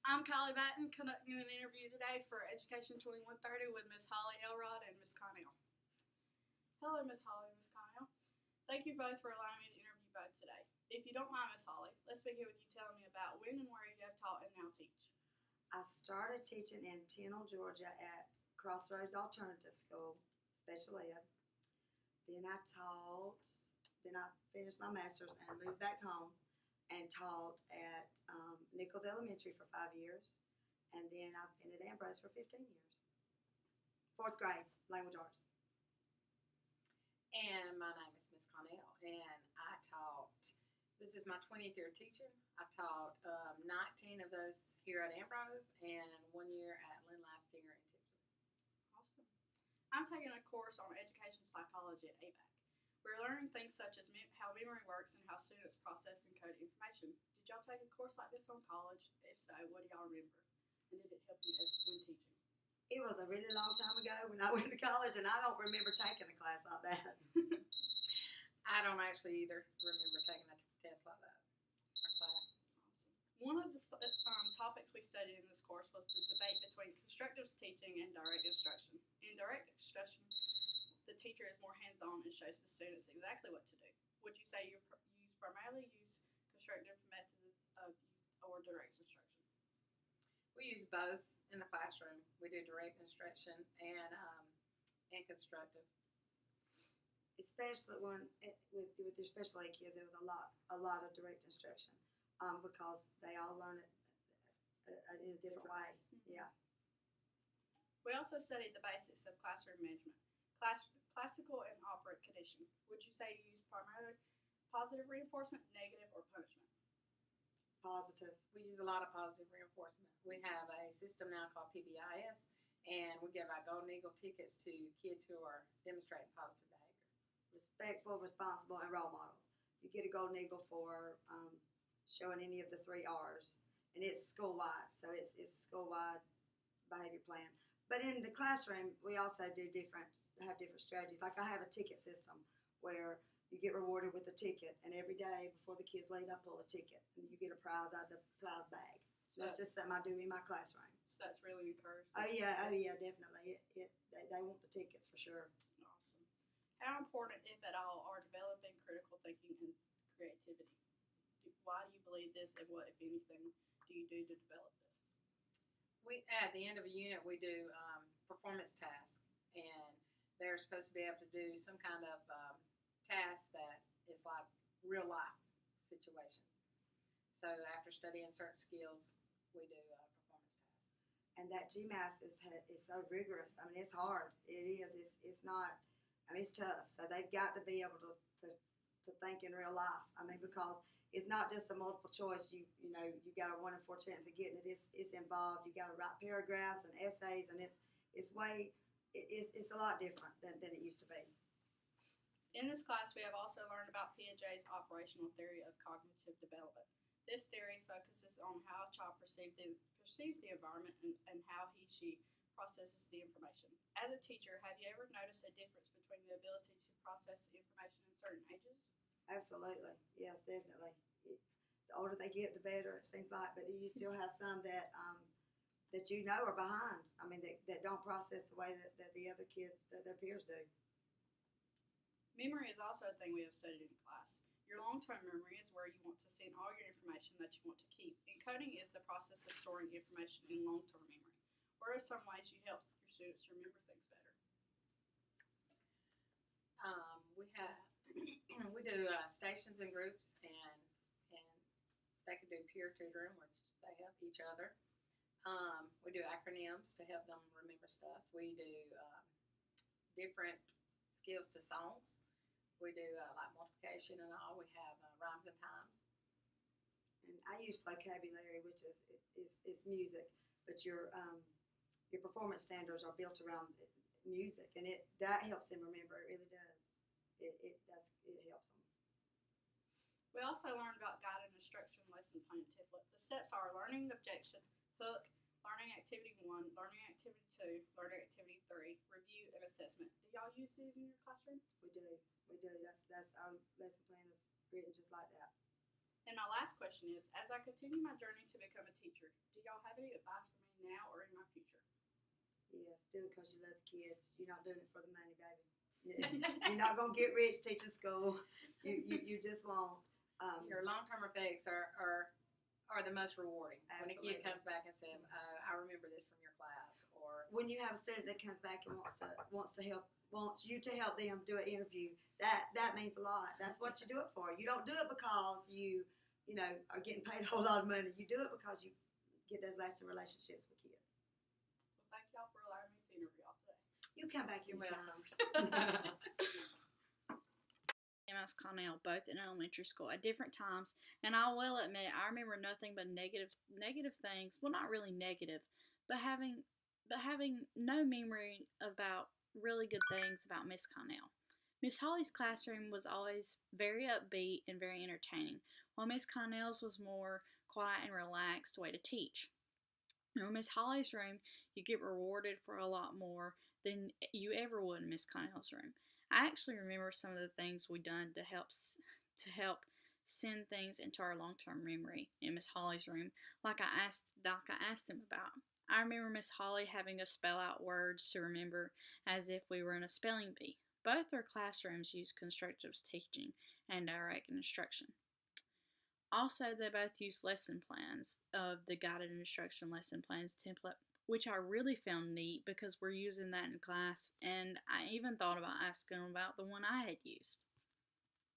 I'm Kylie Batten, conducting an interview today for Education 2130 with Ms. Holly Elrod and Ms. Connell. Hello, Ms. Holly and Ms. Connell. Thank you both for allowing me to interview both today. If you don't mind, Ms. Holly, let's begin with you telling me about when and where you have taught and now teach. I started teaching in Tennille, Georgia at Crossroads Alternative School, Special Ed. Then I finished my master's and moved back home and taught at Nichols Elementary for 5 years. And then I've been at Ambrose for 15 years. 4th grade, language arts. And my name is Miss Connell, and I taught, this is my 20th year teaching. I've taught 19 of those here at Ambrose and 1 year at Lynn Lastinger in Tipsy. Awesome. I'm taking a course on education psychology at EDUC. We're learning things such as how memory works and how students process and code information. Did y'all take a course like this on college? If so, what do y'all remember? And did it help you when teaching? It was a really long time ago when I went to college, and I don't remember taking a class like that. I don't actually either remember taking a test like that, or class. Awesome. One of the topics we studied in this course was the debate between constructive teaching and direct instruction. In direct instruction, the teacher is more hands-on and shows the students exactly what to do. Would you say you primarily use constructive methods or direct instruction? We use both in the classroom. We do direct instruction and constructive. Especially with your special ed kids, there was a lot of direct instruction because they all learn it in a different way. Mm-hmm. Yeah. We also studied the basics of classroom management. Classical and operant conditioning. Would you say you use primarily positive reinforcement, negative, or punishment? Positive. We use a lot of positive reinforcement. We have a system now called PBIS, and we give out Golden Eagle tickets to kids who are demonstrating positive behavior. Respectful, responsible, and role models. You get a Golden Eagle for showing any of the 3 R's, and it's school-wide, so it's school-wide behavior plan. But in the classroom, we also have different strategies. Like I have a ticket system where you get rewarded with a ticket, and every day before the kids leave, I pull a ticket, and you get a prize out of the prize bag. So that's just something I do in my classroom. So that's really encouraging. Oh yeah, definitely. They want the tickets for sure. Awesome. How important, if at all, are developing critical thinking and creativity? Why do you believe this, and what, if anything, do you do to develop this? At the end of a unit, we do performance tasks, and they're supposed to be able to do some kind of task that is like real life situations. So after studying certain skills, we do performance tasks. And that GMAS is so rigorous. I mean, it's hard. It is. It's not. I mean, it's tough. So they've got to be able to think in real life. I mean, because it's not just a multiple choice. You got a 1 in 4 chance of getting it. It's involved. You got to write paragraphs and essays, and it's a lot different than it used to be. In this class, we have also learned about Piaget's operational theory of cognitive development. This theory focuses on how a child perceives the environment and how she processes the information. As a teacher, have you ever noticed a difference between the ability to process the information in certain ages? Absolutely. Yes, definitely. The older they get, the better it seems like, but you still have some that are behind. I mean, that don't process the way that the other kids, that their peers do. Memory is also a thing we have studied in class. Your long-term memory is where you want to send all your information that you want to keep. Encoding is the process of storing information in long-term memory. What are some ways you help your students remember things better? We do stations and groups, and they can do peer tutoring, which they help each other. We do acronyms to help them remember stuff. We do different skills to songs. We do like multiplication and all. We have rhymes and times. And I use vocabulary, which is music, but your performance standards are built around music, and that helps them remember. It really does. It helps them. We also learned about guided instruction lesson plan template. The steps are learning objection, hook, learning activity 1, learning activity 2, learning activity 3, review, and assessment. Do y'all use these in your classroom? We do. That's our lesson plan is written just like that. And my last question is, as I continue my journey to become a teacher, do y'all have any advice for me now or in my future? Yes, do it because you love the kids. You're not doing it for the money, baby. You're not gonna get rich teaching school. You just won't. Your long-term effects are the most rewarding. When a kid Absolutely. comes back and says, "I remember this from your class," or When you have a student that comes back and wants you to help them do an interview, that means a lot. That's what you do it for. You don't do it because you are getting paid a whole lot of money. You do it because you get those lasting relationships with kids. Well, thank y'all for allowing me to interview y'all today. You come back You're anytime. Ms. Connell, both in elementary school at different times, and I will admit I remember nothing but negative things. Well, not really negative, but having no memory about really good things about Miss Connell. Miss Holly's classroom was always very upbeat and very entertaining, while Miss Connell's was more quiet and relaxed way to teach. Now, in Miss Holly's room, you get rewarded for a lot more than you ever would in Miss Connell's room. I actually remember some of the things we done to help send things into our long-term memory in Miss Holly's room, like I asked them about. I remember Miss Holly having us spell out words to remember as if we were in a spelling bee. Both our classrooms use constructive teaching and direct instruction. Also, they both use lesson plans of the guided instruction lesson plans template, which I really found neat because we're using that in class, and I even thought about asking them about the one I had used.